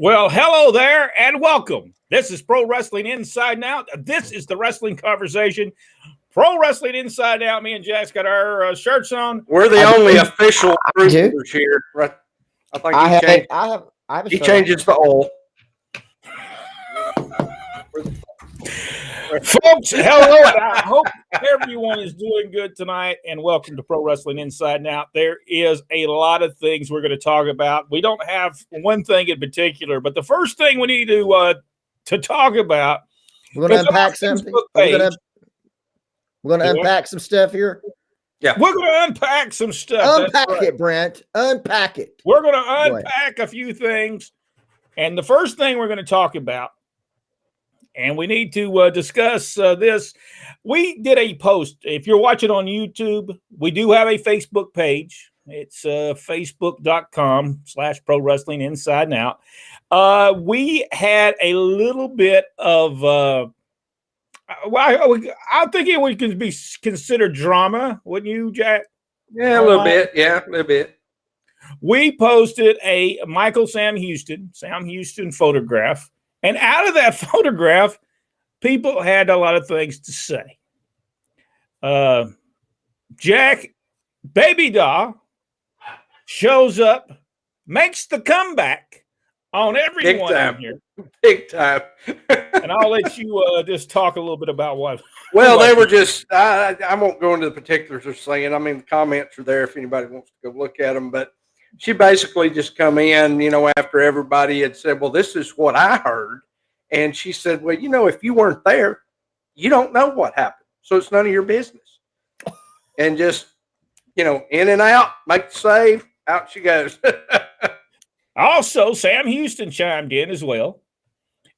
Well, hello there and welcome. This is Pro Wrestling Inside and Out. This is the wrestling conversation. Pro Wrestling Inside Out. Me and Jack's got our shirts on. We're the only official troopers here. Right? I think he changes the oil. Folks, hello, and I hope everyone is doing good tonight, and welcome to Pro Wrestling Inside and Out. There is a lot of things we're going to talk about. We don't have one thing in particular, but the first thing we need to talk about. We're going to unpack something. We're going to unpack some stuff here. Yeah, we're going to unpack some stuff. Unpack it, Brent. Unpack it. We're going to unpack a few things, and the first thing we're going to talk about, and we need to discuss this. We did a post. If you're watching on YouTube, we do have a Facebook page. It's facebook.com/Pro Wrestling Inside and Out. We had a little bit of, I think it would be considered drama, wouldn't you, Jack? Yeah, a little bit. Yeah, a little bit. We posted a Sam Houston photograph. And out of that photograph, people had a lot of things to say. Jack, Baby Doll, shows up, makes the comeback on everyone out here. Big time. And I'll let you just talk a little bit about what. Well, they were just, I won't go into the particulars of saying. I mean, the comments are there if anybody wants to go look at them. But she basically just come in, after everybody had said, well, this is what I heard. And she said, well, if you weren't there, you don't know what happened. So it's none of your business. And just, in and out, make the save, out she goes. Also, Sam Houston chimed in as well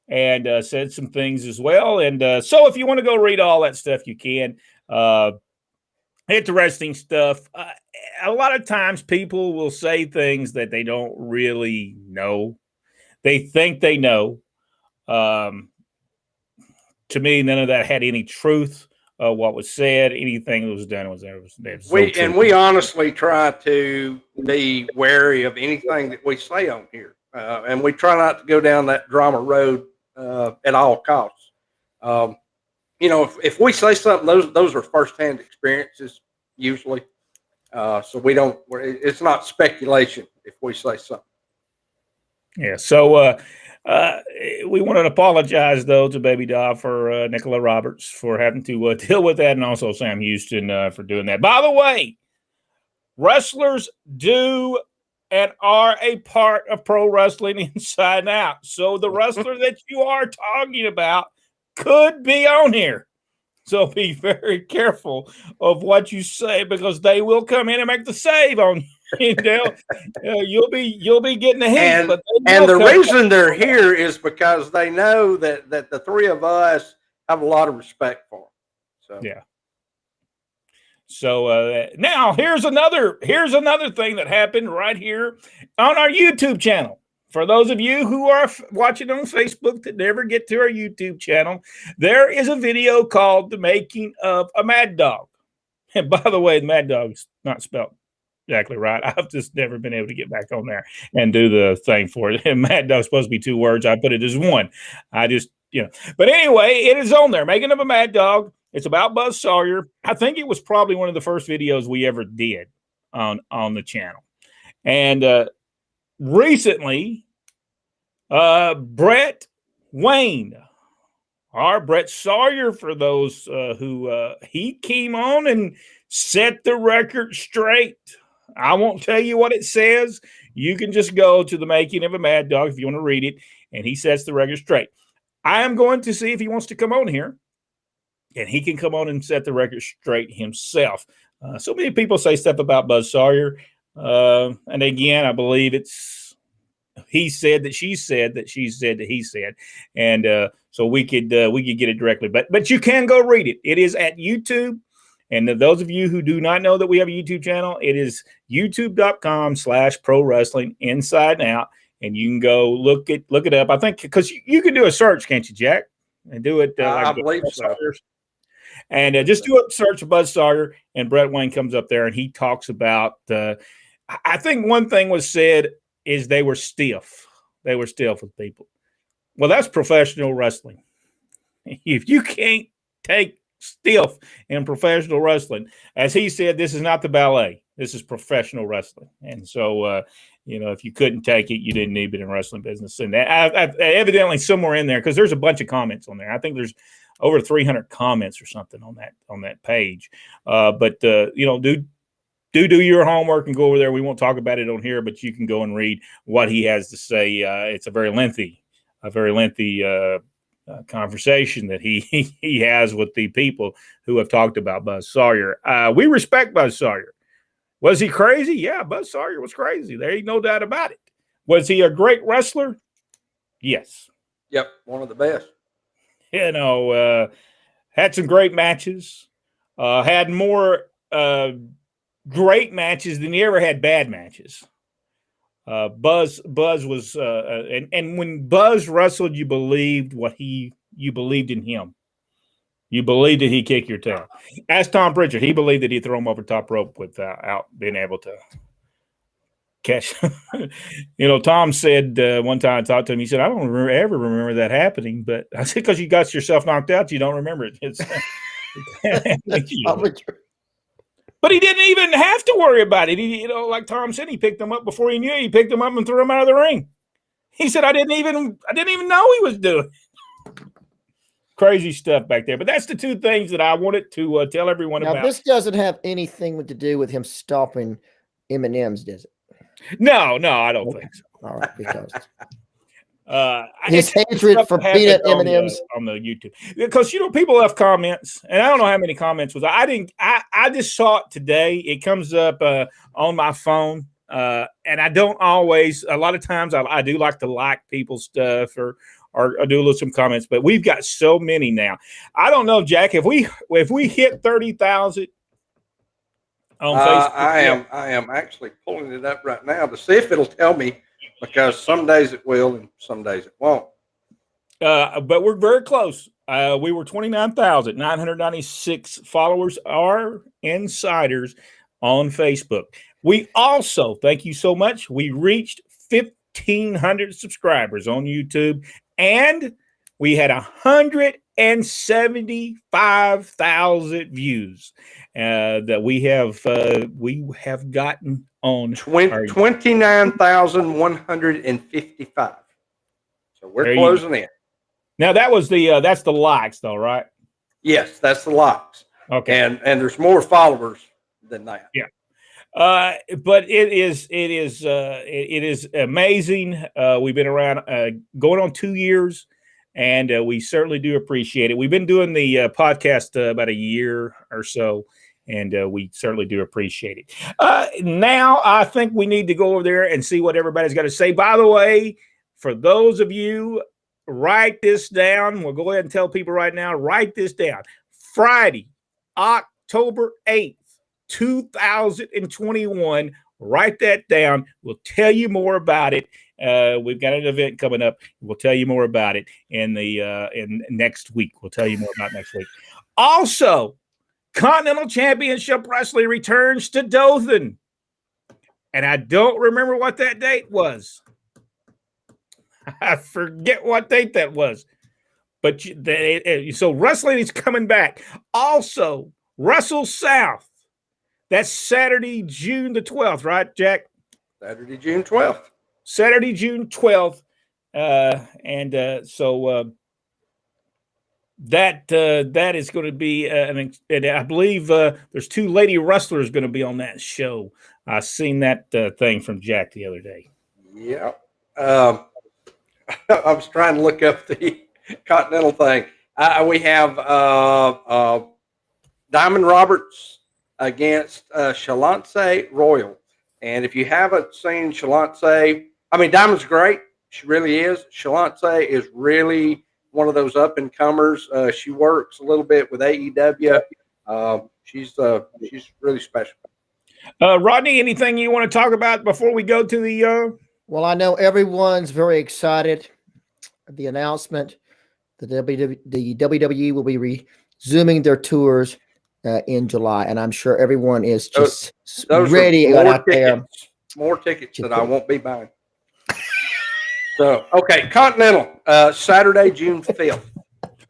and said some things as well. And so if you want to go read all that stuff, you can. Interesting stuff. A lot of times people will say things that they don't really know. They think they know. To me, none of that had any truth. What was said, anything that was done was there. We honestly try to be wary of anything that we say on here, and we try not to go down that drama road at all costs. If we say something, those are firsthand experiences usually. So we don't. It's not speculation if we say something. Yeah. So we want to apologize though to Baby Doll for Nicola Roberts for having to deal with that, and also Sam Houston for doing that. By the way, wrestlers do and are a part of Pro Wrestling Inside and Out. So the wrestler that you are talking about could be on here. So be very careful of what you say, because they will come in and make the save on you. You'll be getting a hit. And the reason they're here is because they know that the three of us have a lot of respect for them. So yeah. So now here's another thing that happened right here on our YouTube channel. For those of you who are watching on Facebook that never get to our YouTube channel, there is a video called The Making of a Mad Dog. And by the way, the Mad Dog's not spelled exactly right. I've just never been able to get back on there and do the thing for it. And Mad Dog's supposed to be 2 words. I put it as 1. I just, But anyway, it is on there. Making of a Mad Dog. It's about Buzz Sawyer. I think it was probably one of the first videos we ever did on the channel. And recently, Brett Wayne, our Brett Sawyer, for those who he came on and set the record straight. I won't tell you what it says. You can just go to The Making of a Mad Dog if you want to read it, and he sets the record straight. I am going to see if he wants to come on here, and he can come on and set the record straight himself. So many people say stuff about Buzz Sawyer, and again, I believe it's he said that she said that she said that he said, and so we could get it directly. But you can go read it. It is at YouTube. And those of you who do not know that we have a YouTube channel, it is youtube.com/Pro Wrestling Inside and Out. And you can go look it up. I think because you can do a search, can't you, Jack? And do it. I believe so. And just do a search of Buzz Sawyer, and Brett Wayne comes up there, and he talks about. I think one thing was said is they were stiff. They were stiff with people. Well, that's professional wrestling. If you can't take stiff in professional wrestling, as he said, this is not the ballet. This is professional wrestling. And so, if you couldn't take it, you didn't need it in wrestling business. And evidently somewhere in there, because there's a bunch of comments on there. I think there's over 300 comments or something on that page. Do your homework and go over there. We won't talk about it on here, but you can go and read what he has to say. It's a very lengthy conversation that he has with the people who have talked about Buzz Sawyer. We respect Buzz Sawyer. Was he crazy? Yeah, Buzz Sawyer was crazy. There ain't no doubt about it. Was he a great wrestler? Yes. Yep, one of the best. Had some great matches. Had more great matches than he ever had bad matches. Buzz was, and when Buzz wrestled, you believed you believed in him. You believed that he'd kick your tail. Ask Tom Pritchard. He believed that he'd throw him over the top rope without being able to catch. Tom said one time I talked to him, he said, I don't ever remember that happening. But I said, because you got yourself knocked out, you don't remember it. But he didn't even have to worry about it. Like Tom said, he picked him up before he knew it. He picked him up and threw him out of the ring. He said, I didn't even know he was doing it. Crazy stuff back there. But that's the two things that I wanted to tell everyone about. Now, this doesn't have anything to do with him stopping M&Ms, does it? No, I don't think so. All right, because his hatred for peanut M&Ms on the YouTube, because people left comments, and I don't know how many comments was. I just saw it today. It comes up on my phone, and I don't always. A lot of times, I do like to like people's stuff or do some comments, but we've got so many now. I don't know, Jack. If we hit 30,000 on Facebook, I am actually pulling it up right now to see if it'll tell me, because some days it will and some days it won't. But we're very close. We were 29,996 followers are insiders on Facebook. We also, thank you so much, we reached 1,500 subscribers on YouTube, and we had 175,000 views that we have gotten on 29,155. So we're closing in. Now that's the likes though, right? Yes, that's the likes. Okay. And there's more followers than that. Yeah. But it is amazing. We've been around going on 2 years, and we certainly do appreciate it. We've been doing the podcast about a year or so, and we certainly do appreciate it. Now I think we need to go over there and see what everybody's got to say. By the way, for those of you, write this down. We'll go ahead and tell people right now, write this down. Friday, October 8th. 2021. Write that down. We'll tell you more about it. We've got an event coming up. We'll tell you more about it in next week. We'll tell you more about next week. Also, Continental Championship Wrestling returns to Dothan, and I don't remember what that date was. I forget what date that was. But so wrestling is coming back. Also, Wrestle South. That's Saturday, June the 12th, right, Jack? Saturday, June 12th. Saturday, June 12th. That is going to be, and I believe there's 2 lady wrestlers going to be on that show. I seen that thing from Jack the other day. Yeah. I was trying to look up the Continental thing. We have Diamond Roberts against Shalance Royal. And if you haven't seen Shalance, Diamond's great. She really is. Shalance is really one of those up-and-comers. She works a little bit with AEW. She's really special. Rodney, anything you want to talk about before we go to the Well, I know everyone's very excited at the announcement. The WWE will be resuming their tours in July, and I'm sure everyone is just those ready out there. More tickets that I won't be buying. So, okay, Continental, Saturday, June 5th.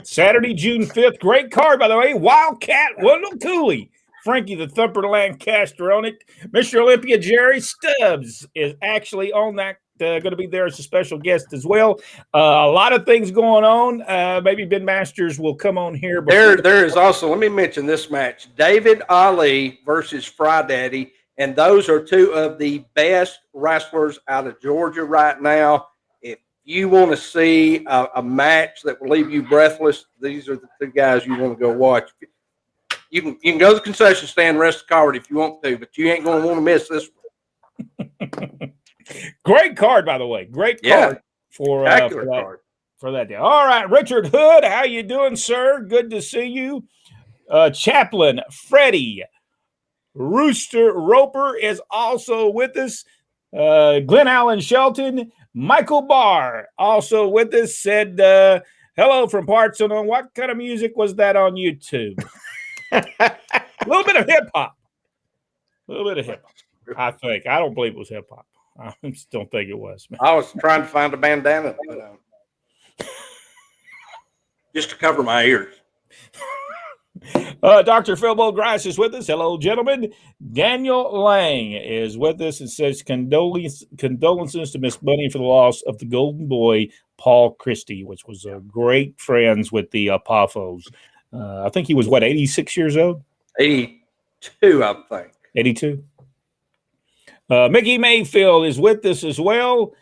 Saturday, June 5th. Great card, by the way. Wildcat Wendell Cooley. Frankie the Thumper Lancaster on it. Mr. Olympia Jerry Stubbs is actually on that. Going to be there as a special guest as well. A lot of things going on. Maybe Ben Masters will come on here. There is also, let me mention this match, David Ali versus Fry Daddy, and those are two of the best wrestlers out of Georgia right now. If you want to see a match that will leave you breathless, these are the two guys you want to go watch. You can go to the concession stand, rest the card if you want to, but you ain't going to want to miss this one. Great card, by the way. Great card for that day. All right, Richard Hood, how you doing, sir? Good to see you. Chaplain Freddie Rooster Roper is also with us. Glenn Allen Shelton, Michael Barr also with us. Said hello from parts unknown. What kind of music was that on YouTube? A little bit of hip hop. A little bit of hip hop. I think. I don't believe it was hip hop. I just don't think it was, man. I was trying to find a bandana to put on. Just to cover my ears. Dr. Philbo Grice is with us. Hello, gentlemen. Daniel Lang is with us and says condolences to Miss Bunny for the loss of the golden boy, Paul Christie, which was great friends with the Poffos. I think he was, 86 years old? 82, I think. 82. Mickey Mayfield is with us as well.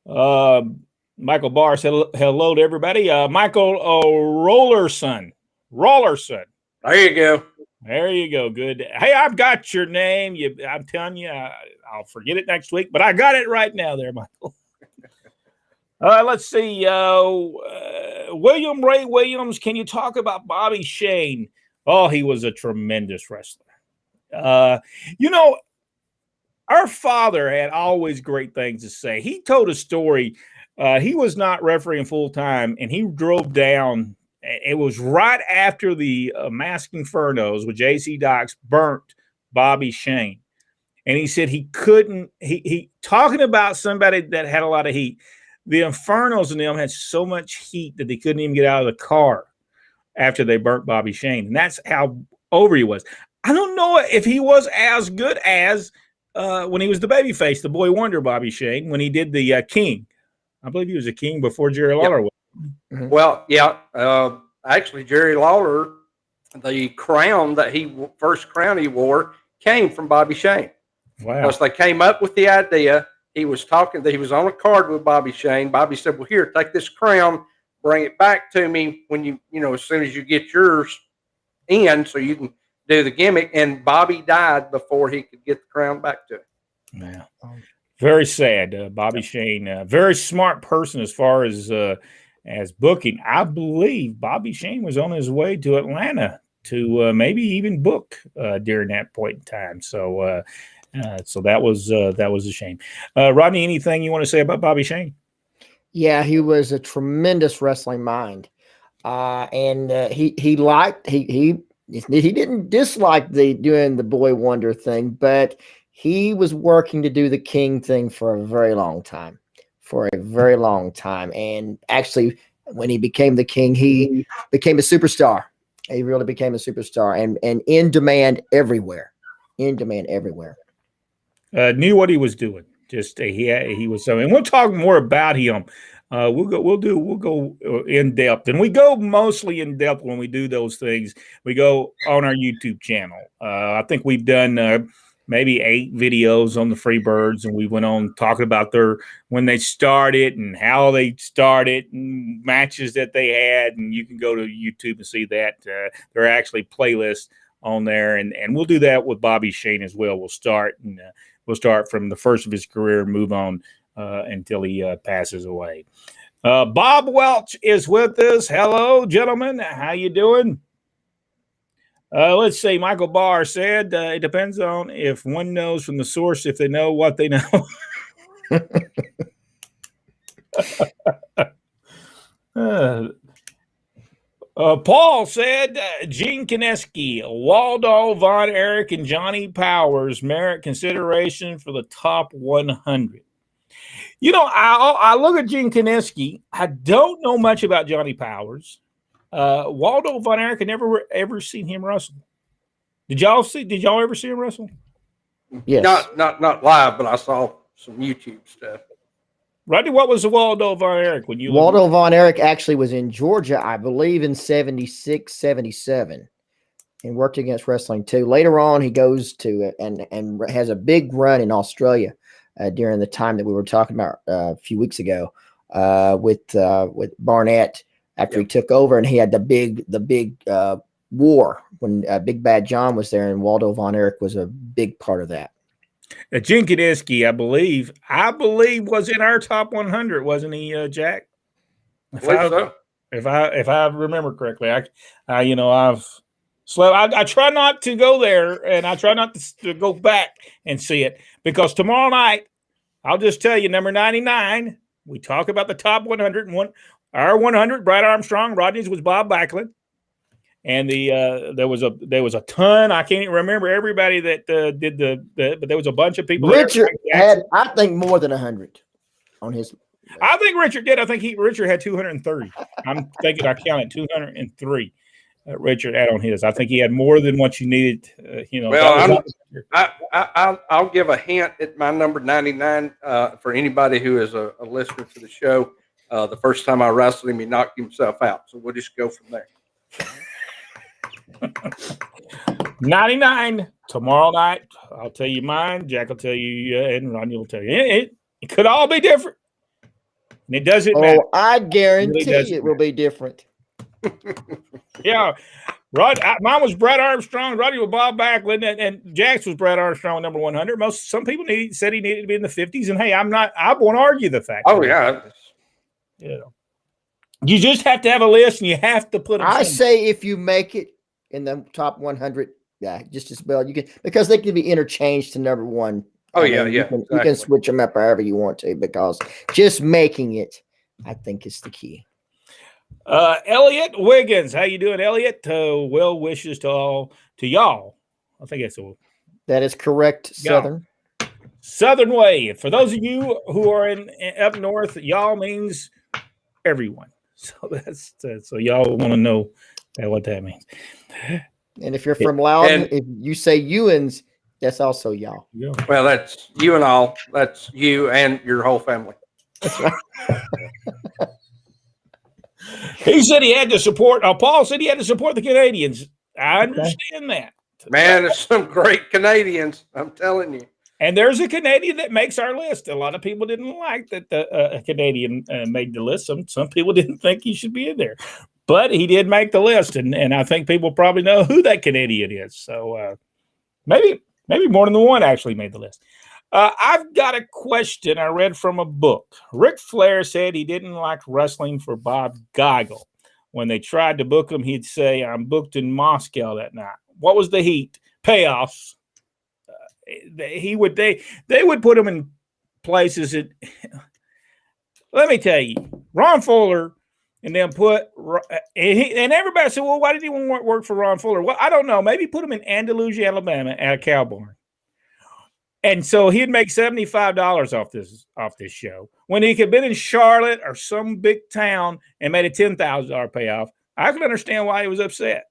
Michael Barr said hello to everybody. Michael Rollerson. There you go. There you go. Good. Hey, I've got your name. I'm telling you, I'll forget it next week, but I got it right now there, Michael. Let's see. William Ray Williams, can you talk about Bobby Shane? Oh, he was a tremendous wrestler. Our father had always great things to say. He told a story. He was not refereeing full time, and he drove down. It was right after the Masked Infernos with J.C. Dox burnt Bobby Shane. And he said he couldn't, he talking about somebody that had a lot of heat. The Infernos and them had so much heat that they couldn't even get out of the car after they burnt Bobby Shane. And that's how over he was. I don't know if he was as good as when he was the babyface, the boy wonder Bobby Shane, when he did the King. I believe he was a King before Jerry Lawler was. Mm-hmm. Well, yeah. Actually, Jerry Lawler, the crown that first crown he wore came from Bobby Shane. Wow. Because they came up with the idea. He was talking, he was on a card with Bobby Shane. Bobby said, well, here, take this crown, bring it back to me when as soon as you get yours in so you can do the gimmick. And Bobby died before he could get the crown back to him. Yeah. Very sad. Bobby Shane, very smart person as far as booking. I believe Bobby Shane was on his way to Atlanta to maybe even book during that point in time. So that was a shame. Rodney, anything you want to say about Bobby Shane? Yeah, he was a tremendous wrestling mind, and he didn't dislike doing the boy wonder thing, but he was working to do the King thing for a very long time. And actually, when he became the King, he became a superstar. He really became a superstar and in demand everywhere. Knew what he was doing. Just he was so, and we'll talk more about him. We'll go in depth, and we go mostly in depth when we do those things. We go on our YouTube channel. I think we've done maybe 8 videos on the Freebirds, and we went on talking about when they started and how they started and matches that they had, and you can go to YouTube and see that. There are actually playlists on there, and we'll do that with Bobby Shane as well. We'll start from the first of his career and move on until he passes away. Bob Welch is with us. Hello, gentlemen. How you doing? Let's see. Michael Barr said it depends on if one knows from the source if they know what they know. Paul said Gene Kineski, Waldo Von Erich, and Johnny Powers merit consideration for the top 100. I look at Gene Kiniski. I don't know much about Johnny Powers. Waldo Von Erich, I never ever seen him wrestle. Did y'all ever see him wrestle? Yes. Not live, but I saw some YouTube stuff. Rodney, what was the Waldo Von Erich when you Waldo Von Erich actually was in Georgia, I believe, in 76, 77, and worked against wrestling too. Later on, he goes to and has a big run in Australia during the time that we were talking about a few weeks ago with Barnett after he took over, and he had the big war when Big Bad John was there, and Waldo Von Erich was a big part of that. Gene Kiniski, I believe, was in our top 100, wasn't he, Jack? If I remember correctly, I've slept. I try not to go there, and I try not to go back and see it, because tomorrow night, I'll just tell you, number 99. We talk about the top 100 and our 100. Brad Armstrong, Rodney's was Bob Backlund. And there was a ton. I can't even remember everybody that did but there was a bunch of people. Richard had, I think, more than 100 on his. I think Richard did. I think Richard had 230. I'm thinking I counted 203. Richard had on his. I think he had more than what you needed. Well, I'll give a hint at my number 99 for anybody who is a listener to the show. The first time I wrestled him, he knocked himself out. So we'll just go from there. 99 tomorrow night. I'll tell you mine. Jack will tell you, and Ronnie will tell you. It could all be different. And it doesn't matter. Oh, I guarantee it will be different. Yeah. Mine was Brad Armstrong. Rodney was Bob Backlund, and Jack's was Brad Armstrong, number 100. Some people said he needed to be in the 50s, and hey, I won't argue the fact. Oh, yeah. You just have to have a list, and you have to put them. I say if you make it in the top 100, just as well you can, because they can be interchanged to number one. Oh, yeah. You can switch them up however you want to, because just making it, I think, is the key. Elliot Wiggins, how you doing, Elliot? Well wishes to y'all. I think that is correct. Southern Way. For those of you who are up north, y'all means everyone. So so y'all want to know what that means. And if you're from Loudon, if you say Ewans, that's also y'all. Yeah. Well, that's you and all. That's you and your whole family. That's right. He said he had to support. Paul said he had to support the Canadians. I understand that. Man, there's some great Canadians. I'm telling you. And there's a Canadian that makes our list. A lot of people didn't like that a Canadian made the list. Some people didn't think he should be in there, but he did make the list, and I think people probably know who that Canadian is. So maybe more than the one actually made the list. I've got a question I read from a book. Ric Flair said he didn't like wrestling for Bob Geigel. When they tried to book him, he'd say, "I'm booked in Moscow that night." What was the heat? Payoffs. They would put him in places that, let me tell you, Ron Fuller and then and everybody said, well, why did he want to work for Ron Fuller? Well, I don't know. Maybe put him in Andalusia, Alabama at a cow barn. And so he'd make $75 off this show when he could have been in Charlotte or some big town and made a $10,000 payoff. I can understand why he was upset.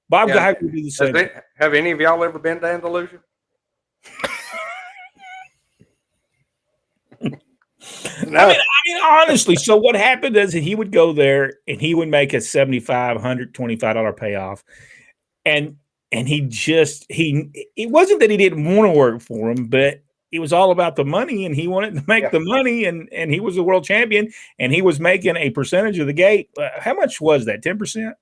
Bob Geigel would do the same. Have any of y'all ever been to Andalusia? No. I mean, honestly, so what happened is that he would go there and he would make a $75, $125 payoff. And it wasn't that he didn't want to work for him, but it was all about the money, and he wanted to make the money, and he was the world champion, and he was making a percentage of the gate. How much was that? 10%?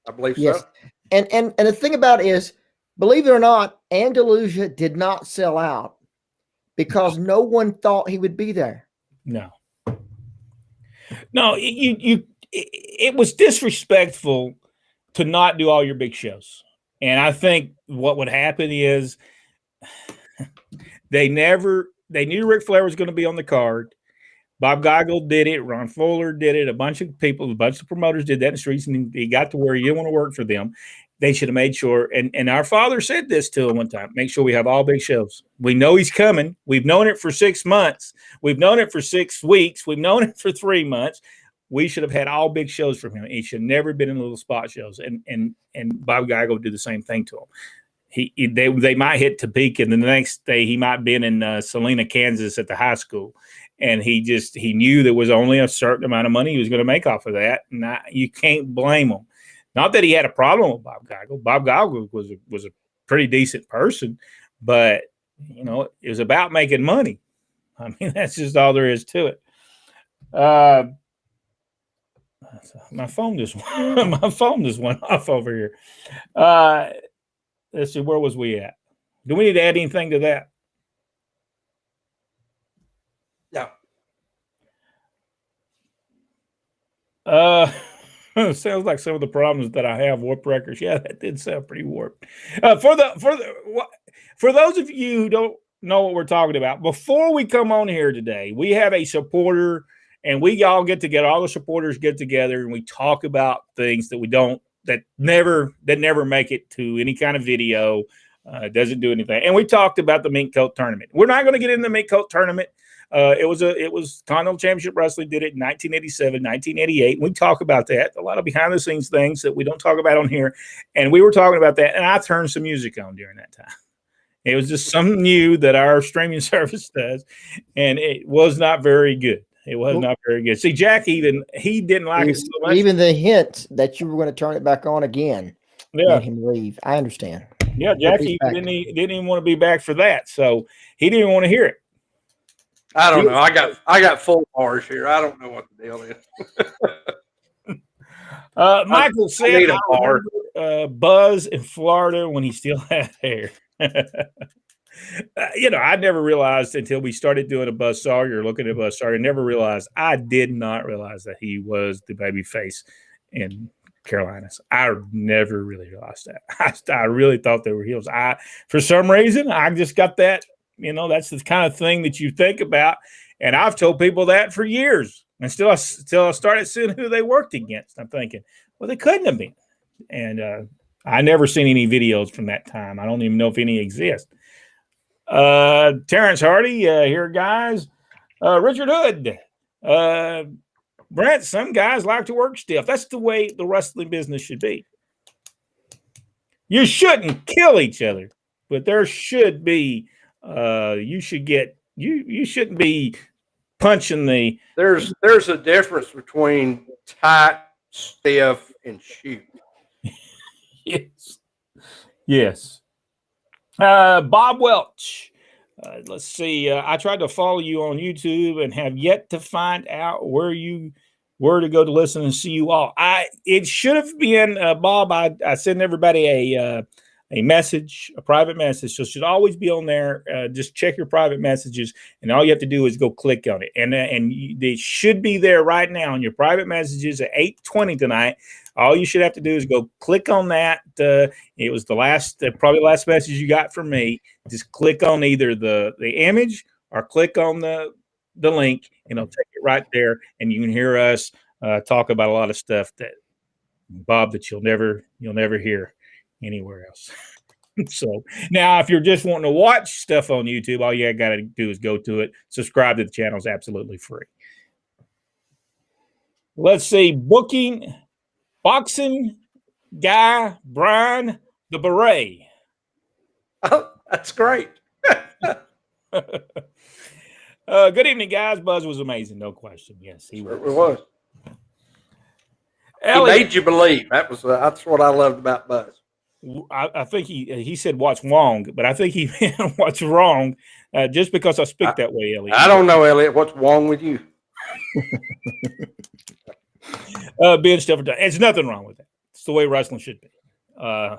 I believe yes. so. And the thing about it is, believe it or not, Andalusia did not sell out because no one thought he would be there. No, it was disrespectful to not do all your big shows. And I think what would happen is they knew Ric Flair was going to be on the card. Bob Geigel did it. Ron Fuller did it. A bunch of promoters did that in the streets, and he got to where he didn't want to work for them. they should have made sure. And our father said this to him one time: make sure we have all big shows. We know he's coming. We've known it for 6 months. We've known it for 6 weeks. We've known it for 3 months. We should have had all big shows from him. He should have never been in little spot shows. And Bob Geigel did the same thing to him. They might hit Topeka, and the next day he might have been in Salina, Kansas at the high school. And he knew there was only a certain amount of money he was going to make off of that. And you can't blame him. Not that he had a problem with Bob Geigel. Bob Geigel was a pretty decent person, but it was about making money. I mean, that's just all there is to it. My phone just went off over here. Let's see, where was we at? Do we need to add anything to that? No. Sounds like some of the problems that I have, warp records. Yeah, that did sound pretty warped. For those of you who don't know what we're talking about, before we come on here today, we have a supporter, and we all get together. All the supporters get together, and we talk about things that never make it to any kind of video. Doesn't do anything. And we talked about the Mink Coat tournament. We're not going to get into the Mink Coat tournament. It was Continental Championship Wrestling did it in 1987, 1988. We talk about that. A lot of behind the scenes things that we don't talk about on here. And we were talking about that. And I turned some music on during that time. It was just something new that our streaming service does. And it was not very good. It was not very good. See, Jack he didn't like it so much. Even the hint that you were going to turn it back on again. Yeah. Made him leave. I understand. Yeah, Jackie didn't even want to be back for that. So he didn't want to hear it. I don't know. I got full bars here. I don't know what the deal is. Michael said I remember Buzz in Florida when he still had hair. I never realized until we started doing a Buzz Sawyer, looking at Buzz Sawyer, I did not realize that he was the baby face in Carolinas. I never really realized that. I really thought they were heels. For some reason, I just got that. That's the kind of thing that you think about. And I've told people that for years. And still I started seeing who they worked against. I'm thinking, well, they couldn't have been. And I never seen any videos from that time. I don't even know if any exist. Terrence Hardy here, guys. Richard Hood. Brent, some guys like to work stiff. That's the way the wrestling business should be. You shouldn't kill each other, but there should be you shouldn't be punching the. There's a difference between tight, stiff, and shoot. Yes. Bob Welch. Let's see. I tried to follow you on YouTube and have yet to find out where to go to listen and see you all. It should have been Bob. I send everybody a message, a private message. So it should always be on there. Just check your private messages, and all you have to do is go click on it. And they should be there right now in your private messages at 8:20 tonight. All you should have to do is go click on that. It was probably the last message you got from me. Just click on either the image or click on the link, and it'll take it right there, and you can hear us talk about a lot of stuff that Bob that you'll never hear anywhere else. So now, if you're just wanting to watch stuff on YouTube, all you got to do is go to it. Subscribe to the channel is absolutely free. Let's see, boxing guy Brian the Beret. Oh, that's great. Good evening, guys. Buzz was amazing, no question. Yes, he was. It was. Elliot, he made you believe. That's what I loved about Buzz. I think he said what's wrong, but I think he meant what's wrong just because I speak that way, Elliot. I don't know, Elliot. What's wrong with you? Being stuff, there's nothing wrong with that. It's the way wrestling should be.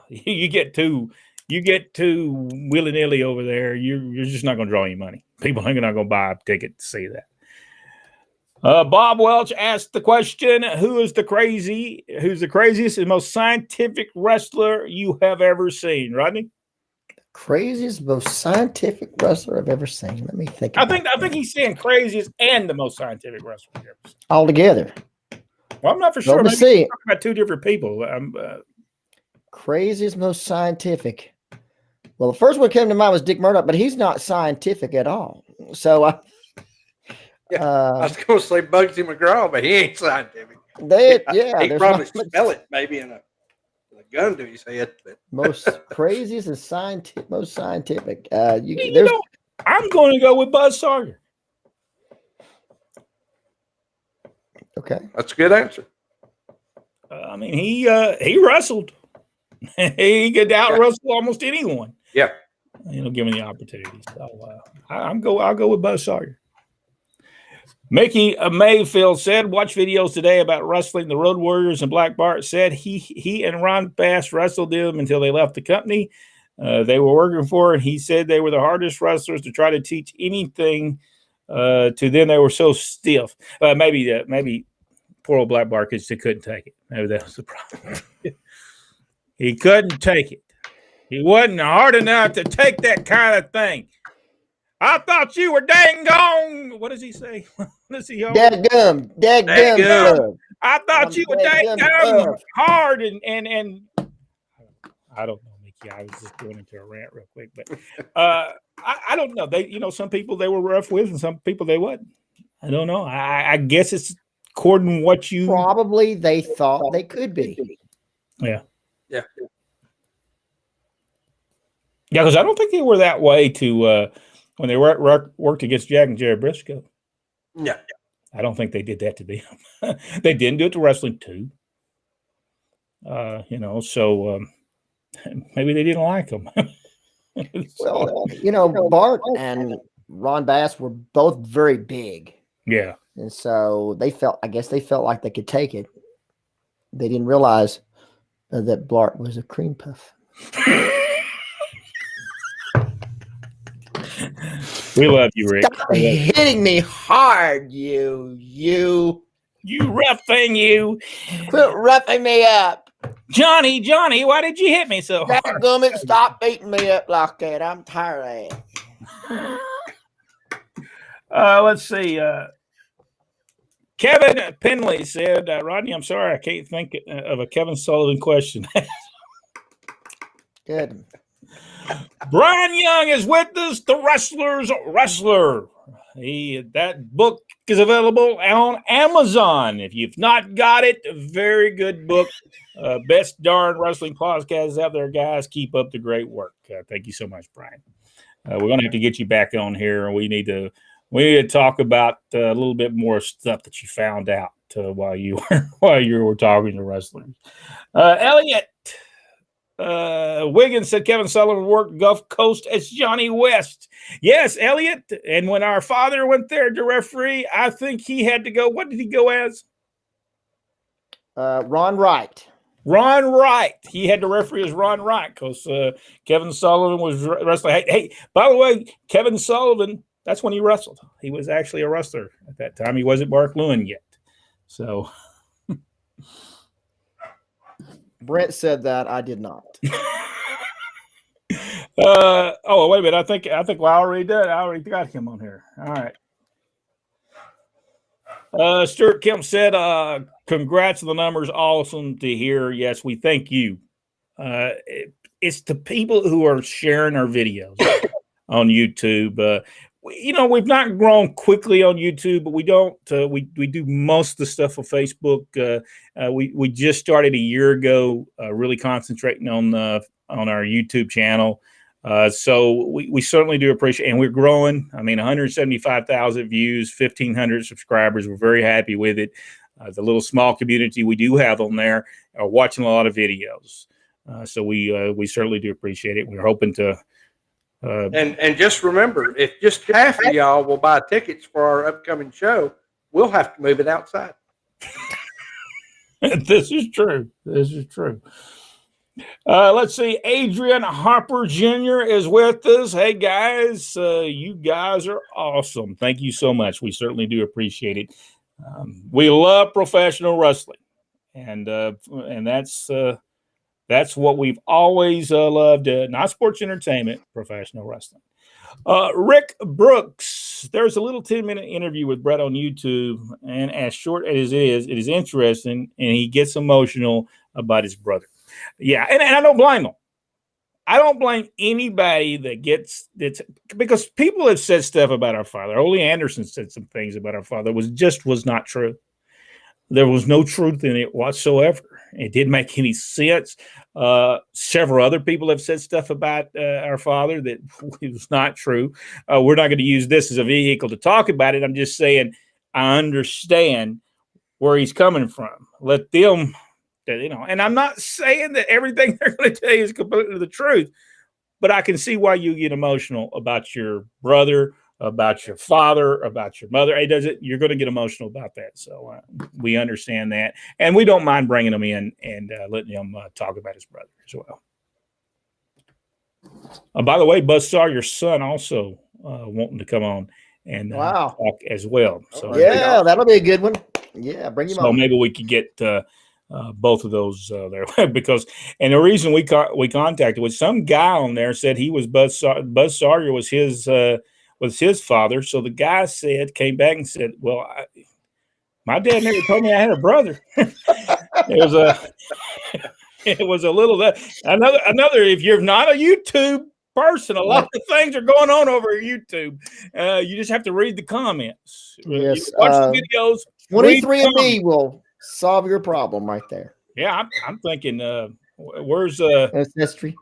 You get too willy-nilly over there, you're just not going to draw any money. People ain't not going to buy a ticket to see that. Bob Welch asked the question, who's the craziest and most scientific wrestler you have ever seen, Rodney? Craziest, most scientific wrestler I've ever seen. Let me think. I think he's saying craziest and the most scientific wrestler I've ever seen. All together. Well, I'm not for sure. Let's see. Talking about two different people. Craziest, most scientific. Well, the first one came to mind was Dick Murdoch, but he's not scientific at all. So, I was going to say Bugsy McGraw, but he ain't scientific. He could probably spell it maybe in a gun to his head. But. Most craziest and most scientific. I'm going to go with Buzz Sawyer. Okay, that's a good answer. I mean, he wrestled. He could out wrestle almost anyone. Yeah, given the opportunity. So I'll go with Buzz Sawyer. Mickey Mayfield said, watch videos today about wrestling. The Road Warriors and Black Bart said he and Ron Bass wrestled them until they left the company they were working for. And he said they were the hardest wrestlers to try to teach anything to them. They were so stiff. Maybe poor old Black Bart just couldn't take it. Maybe that was the problem. He couldn't take it. He wasn't hard enough to take that kind of thing. I thought you were dang gone. What does he say? What does he Dadgum. I thought you were dang gone hard and I don't know, Mickey. I was just going into a rant real quick, but I don't know. They, some people they were rough with, and some people they wasn't. I don't know. I guess it's according to what you probably they thought they could be. Yeah. Because I don't think they were that way to when they worked against Jack and Jerry Briscoe. Yeah. I don't think they did that to them. They didn't do it to wrestling too. So maybe they didn't like them. Well, Bart and Ron Bass were both very big. Yeah. And so they felt like they could take it. They didn't realize that Bart was a cream puff. We love you, Rick. Stop hitting me hard, you rough thing, you. Quit roughing me up. Johnny, why did you hit me so hard? Dadgummit, stop beating me up like that. I'm tired of it. Let's see. Kevin Penley said, Rodney, I'm sorry, I can't think of a Kevin Sullivan question. Good. Brian Young is with us, the Wrestler's Wrestler. That book is available on Amazon. If you've not got it, a very good book. Best darn wrestling podcast out there, guys. Keep up the great work. Thank you so much, Brian. We're going to have to get you back on here, and we need to talk about a little bit more stuff that you found out while you were talking to wrestlers. Elliot Wiggins said Kevin Sullivan worked Gulf Coast as Johnny West. Yes, Elliot. And when our father went there to referee, I think he had to go. What did he go as? Ron Wright. Ron Wright. He had to referee as Ron Wright because Kevin Sullivan was wrestling. Hey, by the way, Kevin Sullivan, that's when he wrestled. He was actually a wrestler at that time. He wasn't Mark Lewin yet. So Brent said that. I did not. Wait a minute. I think I already did. I already got him on here. All right. Stuart Kemp said, congrats on the numbers. Awesome to hear. Yes, we thank you. It's the people who are sharing our videos on YouTube. We've not grown quickly on YouTube, but we don't. We do most of the stuff on Facebook. We just started a year ago, really concentrating on our YouTube channel. So we certainly do appreciate, and we're growing. I mean, 175,000 views, 1,500 subscribers. We're very happy with it. The little small community we do have on there are watching a lot of videos. So we certainly do appreciate it. We're hoping to. And just remember, if just half of y'all will buy tickets for our upcoming show, we'll have to move it outside. This is true. Let's see. Adrian Harper Jr. is with us. Hey, guys, you guys are awesome. Thank you so much. We certainly do appreciate it. We love professional wrestling, and that's what we've always loved. Not sports entertainment, professional wrestling. Rick Brooks, there's a little 10-minute interview with Brett on YouTube, and as short as it is interesting, and he gets emotional about his brother. Yeah, and I don't blame them. I don't blame anybody that gets it's because people have said stuff about our father. Ole Anderson said some things about our father was not true. There was no truth in it whatsoever. It didn't make any sense. Several other people have said stuff about our father that was not true. We're not going to use this as a vehicle to talk about it. I'm just saying I understand where he's coming from. Let them, and I'm not saying that everything they're going to tell you is completely the truth, but I can see why you get emotional about your brother, about your father, about your mother. You're going to get emotional about that. So we understand that. And we don't mind bringing them in and letting them talk about his brother as well. By the way, Buzz Sawyer's son also wanting to come on and talk as well. So yeah, that'll be a good one. Yeah, bring him on. So maybe we could get both of those there because, and the reason we contacted was some guy on there said he was Buzz Sawyer was his father. So the guy came back and said, well, my dad never told me I had a brother. It was a little another. If you're not a YouTube person, a lot of things are going on over YouTube. You just have to read the comments. Yes, watch the videos. 23andMe will solve your problem right there. Yeah, I'm thinking. Where's ancestry?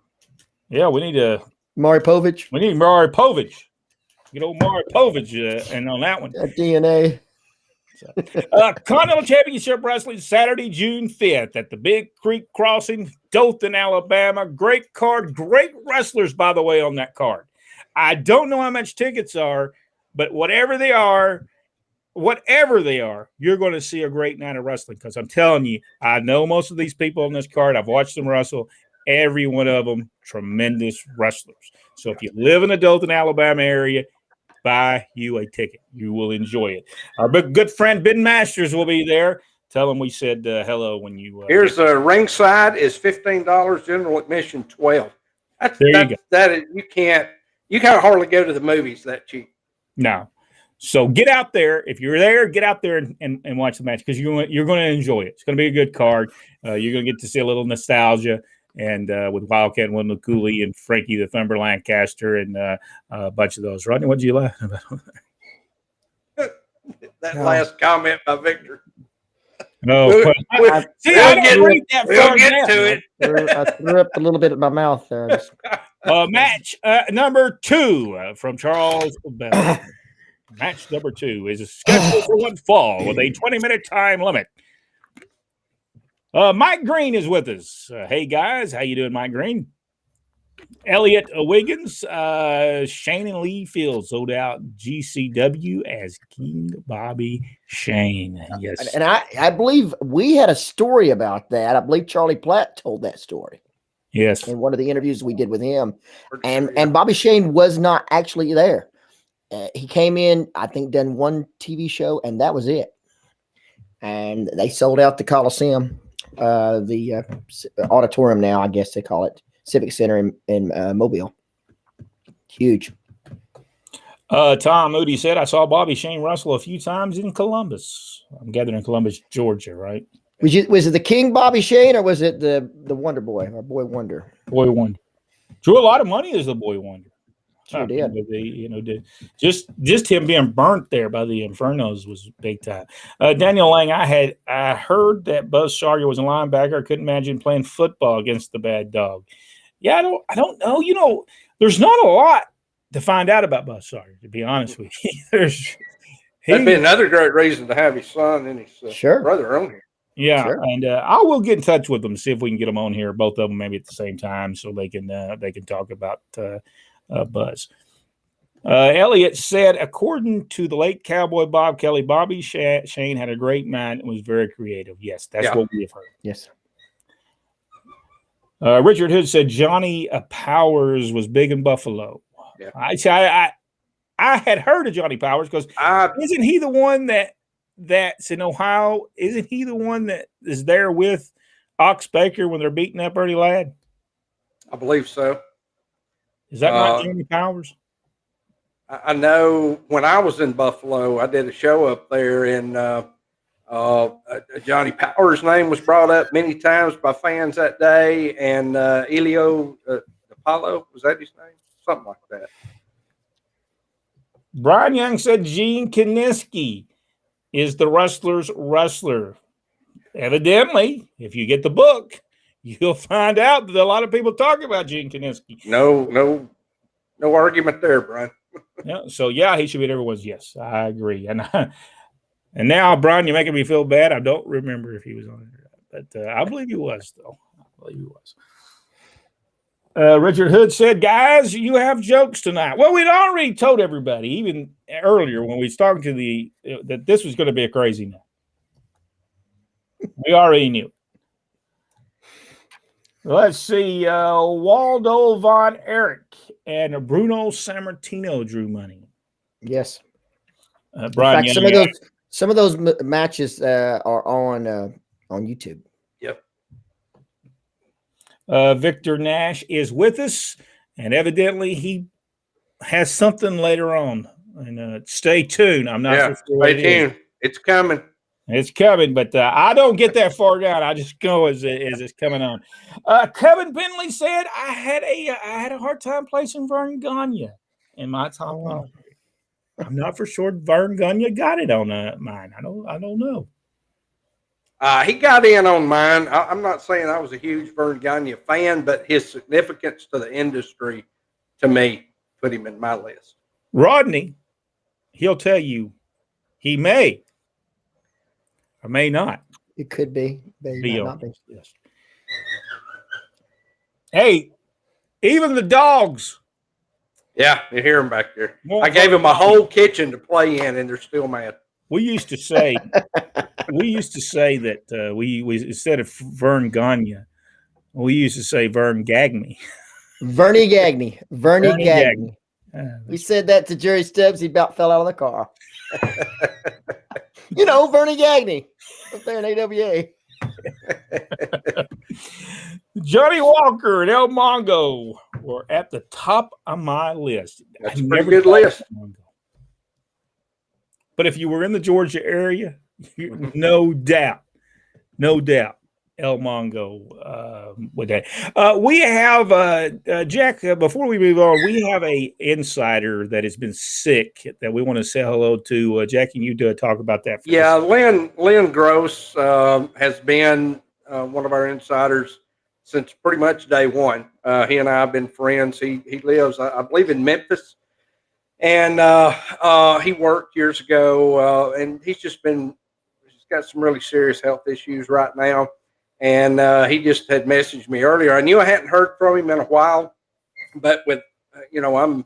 Yeah, we need Maury Povich. We need Maury Povich. Get old Maury Povich, and on that one, DNA. Continental Championship Wrestling Saturday, June 5th at the Big Creek Crossing, Dothan, Alabama. Great card, great wrestlers, by the way, on that card. I don't know how much tickets are, but whatever they are, you're going to see a great night of wrestling because I'm telling you, I know most of these people on this card. I've watched them wrestle. Every one of them, tremendous wrestlers. So if you live in the Dothan, Alabama area, buy you a ticket. You will enjoy it. Our good friend Ben Masters will be there. Tell him we said hello when you. Here's the ringside is $15. General admission $12. You can't hardly go to the movies that cheap. No. So get out there. If you're there, get out there and watch the match because you're going to enjoy it. It's going to be a good card. You're going to get to see a little nostalgia. And with Wildcat and Wendell Cooley and Frankie the Thumber Lancaster and a bunch of those. Rodney, what did you laugh about? That last comment by Victor. No, we'll get to it. I threw up a little bit in my mouth there. Match number 2 from Charles Bell. Match number 2 is scheduled for one fall with a 20-minute time limit. Mike Green is with us. Hey, guys. How you doing, Mike Green? Elliot Wiggins, Shane and Lee Field sold out GCW as King Bobby Shane. Yes. And I believe we had a story about that. I believe Charlie Platt told that story. Yes. In one of the interviews we did with him. And Bobby Shane was not actually there. He came in, I think, done one TV show, and that was it. And they sold out the Coliseum. The auditorium now, I guess they call it Civic Center in Mobile. Huge. Tom Moody said, I saw Bobby Shane wrestle a few times in Columbus. I'm gathering in Columbus, Georgia, right? Was it the King Bobby Shane or was it the Wonder Boy or Boy Wonder? Boy Wonder. Drew a lot of money as the Boy Wonder. Sure did. Just him being burnt there by the Infernos was big time. Daniel Lang, I heard that Buzz Sawyer was a linebacker. I couldn't imagine playing football against the Bad Dog. Yeah, I don't know. There's not a lot to find out about Buzz Sawyer, to be honest with you. That'd be another great reason to have his son and his brother on here. Yeah, sure. And I will get in touch with them, see if we can get them on here, both of them maybe at the same time, so they can talk about Buzz. Elliot said, according to the late Cowboy Bob Kelly, Bobby Shane had a great mind and was very creative. Yes, that's what we have heard. Yes. Richard Hood said Johnny Powers was big in Buffalo. Yeah. I had heard of Johnny Powers because isn't he the one that's in Ohio? Isn't he the one that is there with Ox Baker when they're beating up Ernie Ladd? I believe so. Is that not Johnny Powers? I know when I was in Buffalo, I did a show up there, and Johnny Power's name was brought up many times by fans that day, and Elio Apollo, was that his name? Something like that. Brian Young said Gene Kiniski is the wrestler's wrestler. Evidently, if you get the book, you'll find out that a lot of people talk about Gene Kiniski. No argument there, Brian. Yeah, so yeah, he should be at everyone's. Yes, I agree. And now, Brian, you're making me feel bad. I don't remember if he was on it or not, but I believe he was, though. I believe he was. Richard Hood said, guys, you have jokes tonight. Well, we'd already told everybody, even earlier when we was talking to that this was going to be a crazy night. We already knew. Let's see. Waldo Von Erich and Bruno Sammartino drew money. Yes. Brian, in fact, some of those matches are on YouTube. Yep. Victor Nash is with us, and evidently he has something later on. And stay tuned. I'm not sure what it is. It's coming. It's coming, but I don't get that far down. I just go as it's coming on. Kevin Bentley said, I had a hard time placing Vern Gagne in my top one. I'm not for sure Vern Gagne got it on mine. I don't know. He got in on mine. I'm not saying I was a huge Vern Gagne fan, but his significance to the industry, to me, put him in my list. Rodney, he'll tell you he may or may not. It could be. May not be. Yes. Hey, even the dogs. Yeah, you hear them back there. I gave them a whole kitchen to play in, and they're still mad. We used to say that we instead of Vern Gagne, we used to say Vern Gagne. Vernie Gagne. We said that to Jerry Stubbs. He about fell out of the car. Vernie Gagne up there in AWA. Johnny Walker and El Mongo were at the top of my list. That's a pretty good list. But if you were in the Georgia area, no doubt, El Mongo with that. We have, Jack, before we move on, we have a insider that has been sick that we want to say hello to. Jack, can you talk about that? Yeah, Lynn Gross has been one of our insiders since pretty much day one. He and I have been friends. He lives, I believe, in Memphis. And he worked years ago, and he's got some really serious health issues right now. And he just had messaged me earlier. I knew I hadn't heard from him in a while, but with, I'm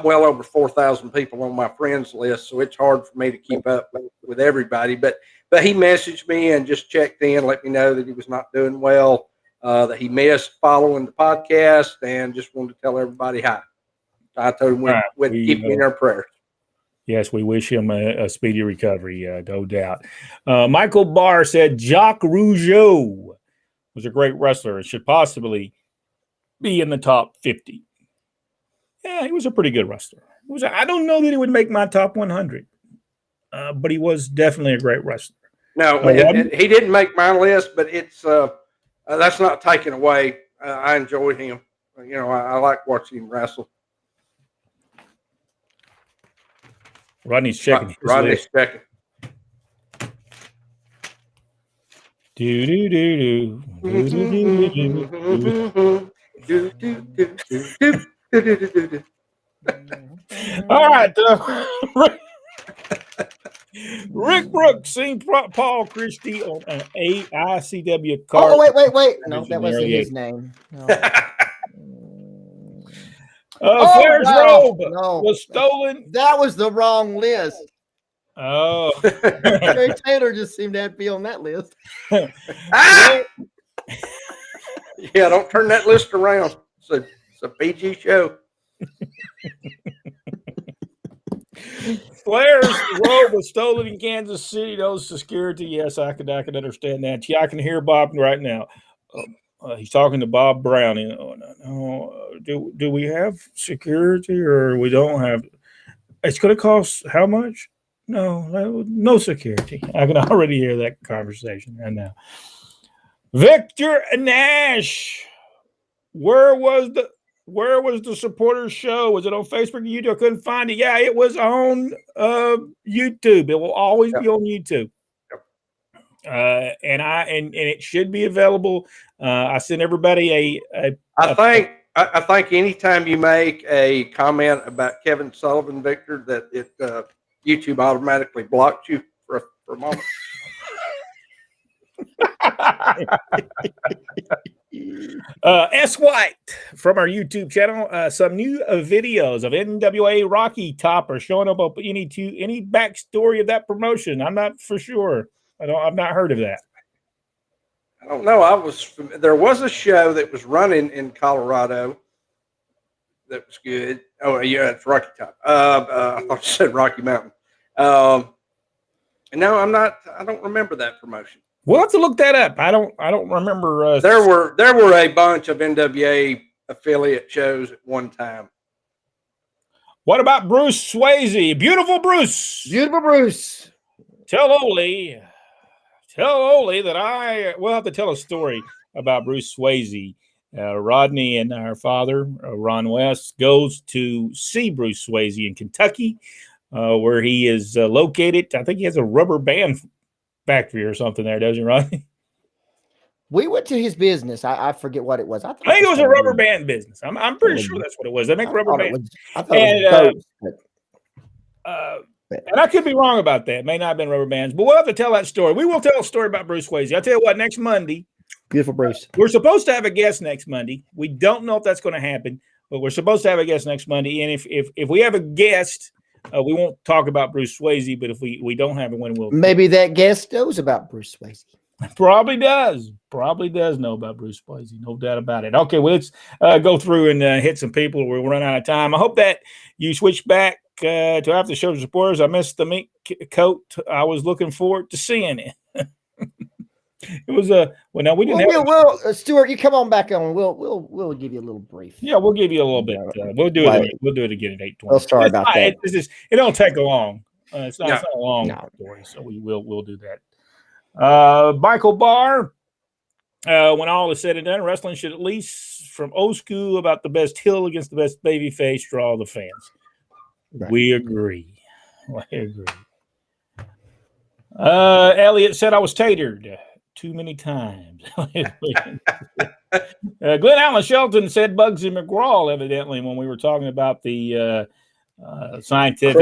well over 4,000 people on my friends list, so it's hard for me to keep up with everybody. But he messaged me and just checked in, let me know that he was not doing well, that he missed following the podcast, and just wanted to tell everybody hi. I told him we'd keep him in our prayers. Yes, we wish him a speedy recovery, no doubt. Michael Barr said Jacques Rougeau was a great wrestler and should possibly be in the top 50. Yeah, he was a pretty good wrestler. I don't know that he would make my top 100, but he was definitely a great wrestler. No, he didn't make my list, but it's that's not taken away. I enjoyed him. I like watching him wrestle. Rodney's checking. Rodney's checking. Do do do do. All right. Rick Brooks seen Paul Christie on an ICW card. Oh, wait. No, that wasn't his name. No. Flair's robe was stolen. That was the wrong list. Oh. Terry Taylor just seemed to be on that list. Yeah, don't turn that list around. It's a PG show. Flair's robe was stolen in Kansas City. Those security. Yes, I can understand that. Yeah, I can hear Bob right now. He's talking to Bob Brown. Do we have security or we don't have? It's going to cost how much? no security. I can already hear that conversation right now. Victor Nash, where was the supporters show? Was it on Facebook or YouTube? I couldn't find it. Yeah, it was on YouTube. It will always be on YouTube. And it should be available. I sent everybody I think anytime you make a comment about Kevin Sullivan, Victor, that it YouTube automatically blocks you for a moment. S. White from our YouTube channel. Some new videos of NWA Rocky Topper showing up. Any backstory of that promotion? I'm not for sure. I've not heard of that. I don't know. There was a show that was running in Colorado that was good. Oh yeah, it's Rocky Top. I thought you said Rocky Mountain. And no, I don't remember that promotion. We'll have to look that up. I don't remember. There were a bunch of NWA affiliate shows at one time. What about Bruce Swayze? Beautiful Bruce. Beautiful Bruce. Tell Ole that we'll have to tell a story about Bruce Swayze. Rodney and our father, Ron West, goes to see Bruce Swayze in Kentucky, where he is located. I think he has a rubber band factory or something there, doesn't he, Rodney? We went to his business. I forget what it was. I think it was a rubber band business. I'm pretty sure that's what it was. They make rubber bands. And I could be wrong about that. It may not have been rubber bands, but we'll have to tell that story. We will tell a story about Bruce Swayze. I'll tell you what, next Monday. Beautiful Bruce. We're supposed to have a guest next Monday. We don't know if that's going to happen, but we're supposed to have a guest next Monday. And if we have a guest, we won't talk about Bruce Swayze, but if we don't have one, we'll. Maybe that guest knows about Bruce Swayze. Probably does know about Bruce Swayze. No doubt about it. Okay, well, let's go through and hit some people. We'll run out of time. I hope that you switch back to after the show supporters. I missed the mink coat. I was looking forward to seeing it. It was now we didn't have Stuart, you come on back on. We'll give you a little brief. Yeah, we'll give you a little bit. We'll do it. We'll do it again at 8:20. Well, sorry about that. It don't take long. It's not a long story, so we'll do that. Michael Barr. When all is said and done, wrestling should at least, from old school, about the best heel against the best baby face, draw the fans. Right. We agree. Elliot said I was tatered too many times. Glenn Allen Shelton said Bugsy McGraw, evidently, when we were talking about the scientific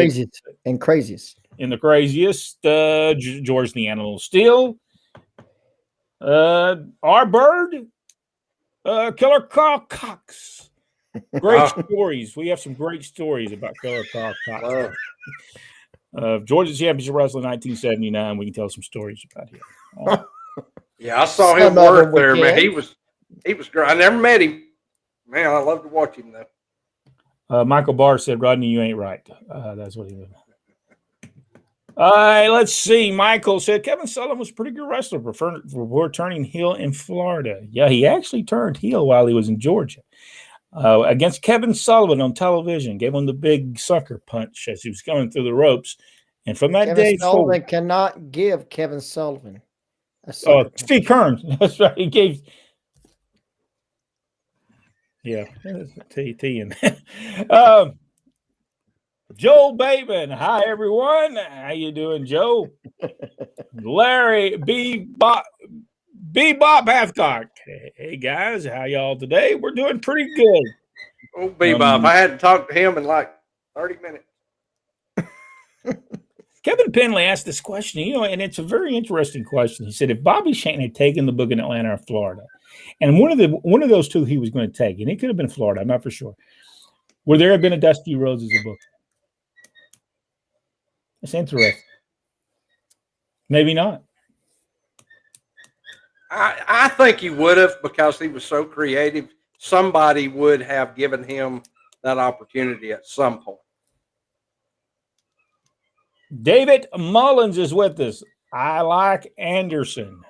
craziest. In the craziest, George the Animal Steel, our bird, Killer Carl Cox. Great stories. We have some great stories about Killer Carl Cox. Georgia Championship Wrestling 1979. We can tell some stories about him. Yeah, I saw him work there, man. He was great. I never met him. Man, I love to watch him though. Michael Barr said, Rodney, you ain't right. That's what he did. Let's see. Michael said Kevin Sullivan was a pretty good wrestler before turning heel in Florida. Yeah, he actually turned heel while he was in Georgia. Against Kevin Sullivan on television, gave him the big sucker punch as he was going through the ropes. And from that day Sullivan cannot give Kevin Sullivan a sucker punch. Steve Kearns. That's right. He gave. Yeah. T in there. Joel Bateman. Hi, everyone. How you doing, Joe? Larry Bebop Hathcock. Hey, guys. How y'all today? We're doing pretty good. Oh, Bebop. I hadn't talked to him in like 30 minutes. Kevin Penley asked this question, and it's a very interesting question. He said, if Bobby Shane had taken the book in Atlanta or Florida, and one of those two he was going to take, and it could have been Florida, I'm not for sure, would there have been a Dusty Rhodes as a book? That's interesting. Maybe not. I think he would have, because he was so creative. Somebody would have given him that opportunity at some point. David Mullins is with us. I like Anderson.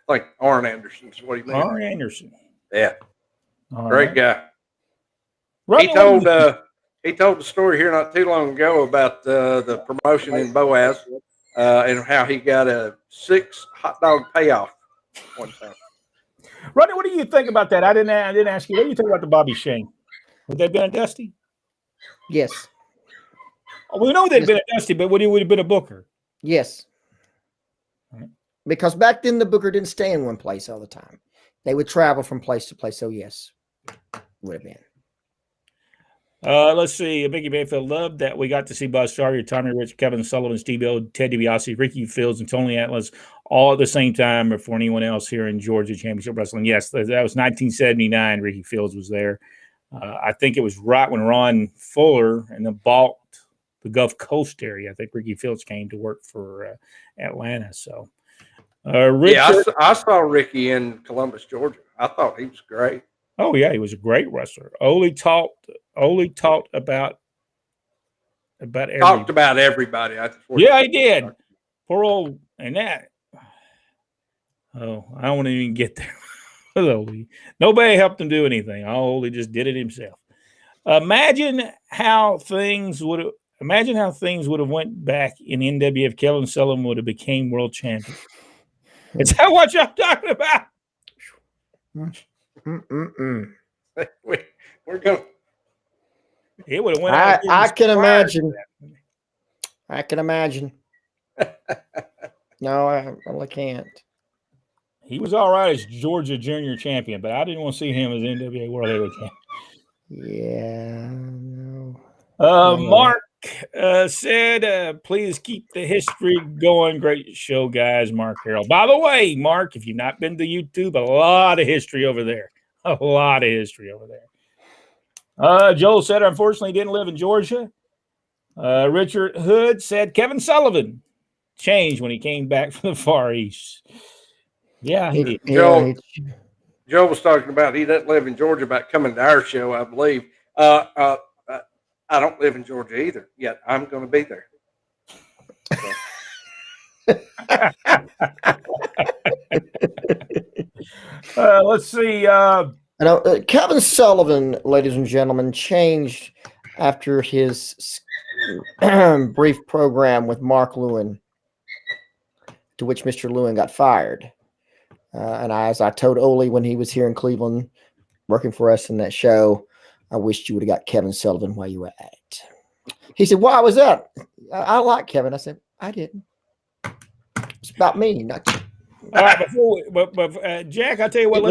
Like Arn Anderson is what he meant. Arn Anderson. Yeah. All Great guy. Rodney, he told the story here not too long ago about the promotion in Boaz and how he got a 6 hot dog payoff one time. Rodney, what do you think about that? I didn't ask you. What do you think about the Bobby Shane? Would that have been a Dusty? Yes. We know they'd been a Dusty, but would he have been a Booker? Yes. Right. Because back then the Booker didn't stay in one place all the time. They would travel from place to place. So yes, would have been. Let's see. Mickey Mayfield loved that we got to see Buzz Sawyer, Tommy Rich, Kevin Sullivan, Steve O, Ted DiBiase, Ricky Fields, and Tony Atlas all at the same time before anyone else here in Georgia Championship Wrestling. Yes, that was 1979. Ricky Fields was there. I think it was right when Ron Fuller and then bought the Gulf Coast area. I think Ricky Fields came to work for Atlanta. So, Richard, I saw Ricky in Columbus, Georgia. I thought he was great. Oh yeah, he was a great wrestler. Only talked about everybody. Talked about everybody. Yeah, he did. Poor old and that. Oh, I don't want to even get there. Nobody helped him do anything. He just did it himself. Imagine how things would have went back in NWA if Kevin Sullivan would have became world champion. Is that what y'all talking about? We're going. It would have went. I can imagine. I can imagine. No, I really can't. He was all right as Georgia Junior champion, but I didn't want to see him as NWA World Heavyweight Champion. Yeah, no. Mark said, please keep the history going. Great show, guys. Mark Harrell. By the way, Mark, if you've not been to YouTube, a lot of history over there. A lot of history over there. Joel said, unfortunately, didn't live in Georgia. Richard Hood said, Kevin Sullivan changed when he came back from the Far East. Yeah, he did. Joe was talking about he doesn't live in Georgia, about coming to our show, I believe. I don't live in Georgia either, yet I'm going to be there. Let's see. Kevin Sullivan, ladies and gentlemen, changed after his brief program with Mark Lewin, to which Mr. Lewin got fired. And as I told Ole when he was here in Cleveland working for us in that show, I wished you would have got Kevin Sullivan while you were at it. He said, why was that? I like Kevin. I said, I didn't. It's about me, not you. All right, but Jack, I'll tell you what,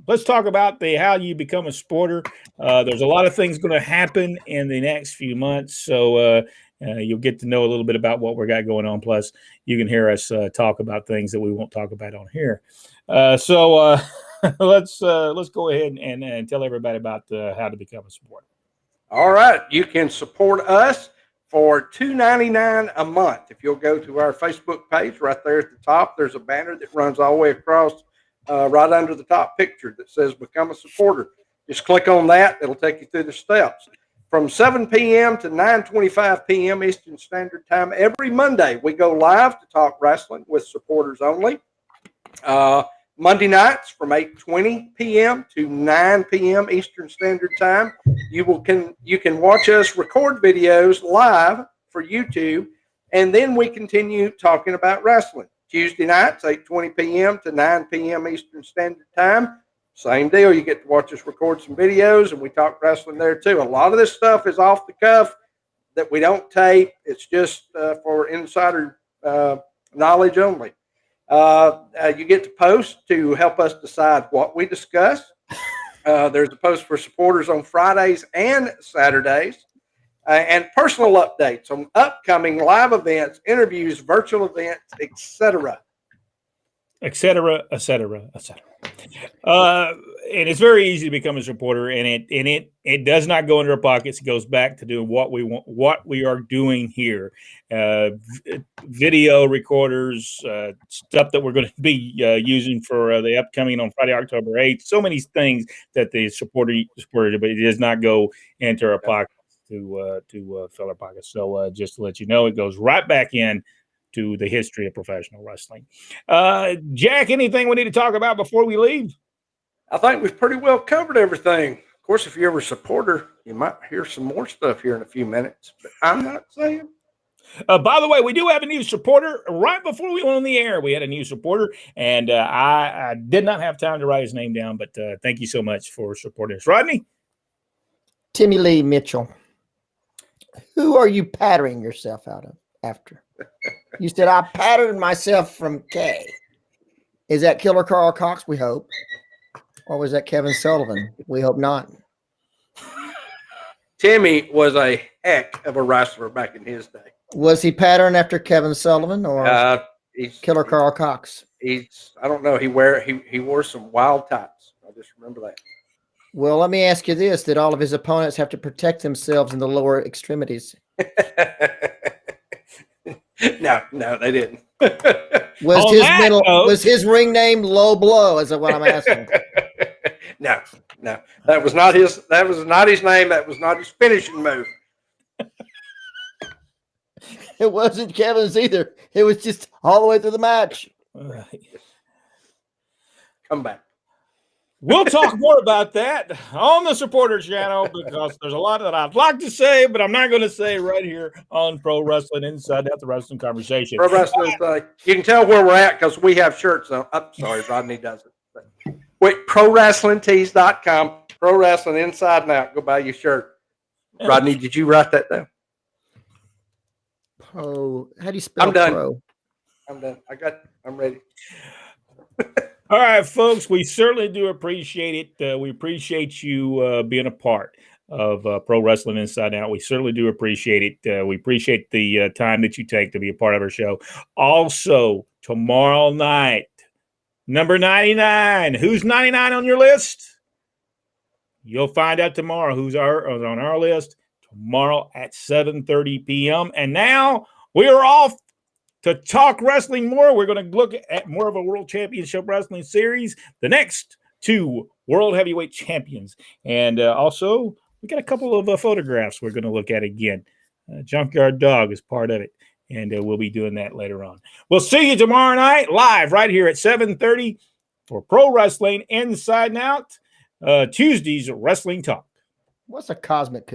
let's talk about how you become a supporter. There's a lot of things going to happen in the next few months, so you'll get to know a little bit about what we got going on. Plus, you can hear us talk about things that we won't talk about on here. So let's go ahead and tell everybody about how to become a supporter. All right, you can support us for $2.99 a month. If you'll go to our Facebook page, right there at the top, there's a banner that runs all the way across, right under the top picture that says "Become a Supporter." Just click on that; it'll take you through the steps. From 7 p.m. to 9:25 p.m. Eastern Standard Time every Monday, we go live to talk wrestling with supporters only. Monday nights from 8:20 p.m. to 9 p.m. Eastern Standard Time, you can watch us record videos live for YouTube, and then we continue talking about wrestling. Tuesday nights, 8:20 p.m. to 9 p.m. Eastern Standard Time. Same deal. You get to watch us record some videos, and we talk wrestling there too. A lot of this stuff is off the cuff that we don't tape. It's just for insider knowledge only. You get to post to help us decide what we discuss. There's a post for supporters on Fridays and Saturdays, and personal updates on upcoming live events, interviews, virtual events, etc. etc., etc., etc. And it's very easy to become a supporter, and it does not go into our pockets. It goes back to doing what we want, what we are doing here. Video recorders, stuff that we're going to be using for the upcoming on Friday, October 8th. So many things that the supported, but it does not go into our pockets to fill our pockets. So just to let you know, it goes right back in to the history of professional wrestling. Jack, anything we need to talk about before we leave? I think we've pretty well covered everything. Of course, if you're ever a supporter, you might hear some more stuff here in a few minutes. But I'm not saying. By the way, we do have a new supporter. Right before we went on the air, we had a new supporter, and I did not have time to write his name down, but thank you so much for supporting us. Rodney? Timmy Lee Mitchell. Who are you patterning yourself out of after? You said, I patterned myself from K. Is that Killer Carl Cox? We hope. Or was that Kevin Sullivan? We hope not. Timmy was a heck of a wrestler back in his day. Was he patterned after Kevin Sullivan or Killer Carl Cox? I don't know. He wore some wild tights. I just remember that. Well, let me ask you this. Did all of his opponents have to protect themselves in the lower extremities? No, they didn't. Was his ring name Low Blow? Is that what I'm asking? No. That was not his name. That was not his finishing move. It wasn't Kevin's either. It was just all the way through the match. Come back. We'll talk more about that on the supporter channel because there's a lot that I'd like to say, but I'm not going to say right here on Pro Wrestling Inside Out, the Wrestling Conversation. Pro Wrestling Inside. You can tell where we're at because we have shirts on. I'm sorry, Rodney doesn't. Wait, ProWrestlingTees.com. Pro Wrestling Inside and Out. Go buy your shirt. Rodney, did you write that down? Pro. How do you spell I'm done. pro? I'm done. I'm ready. All right, folks, we certainly do appreciate it. We appreciate you being a part of Pro Wrestling Inside Out. We certainly do appreciate it. We appreciate the time that you take to be a part of our show. Also, tomorrow night, number 99. Who's 99 on your list? You'll find out tomorrow who's on our list tomorrow at 7:30 p.m. And now we are off to talk wrestling more. We're going to look at more of a World Championship Wrestling series, the next two World Heavyweight Champions. And also, we got a couple of photographs we're going to look at again. Junkyard Dog is part of it, and we'll be doing that later on. We'll see you tomorrow night live right here at 7:30 for Pro Wrestling Inside and Out, Tuesday's Wrestling Talk. What's a cosmic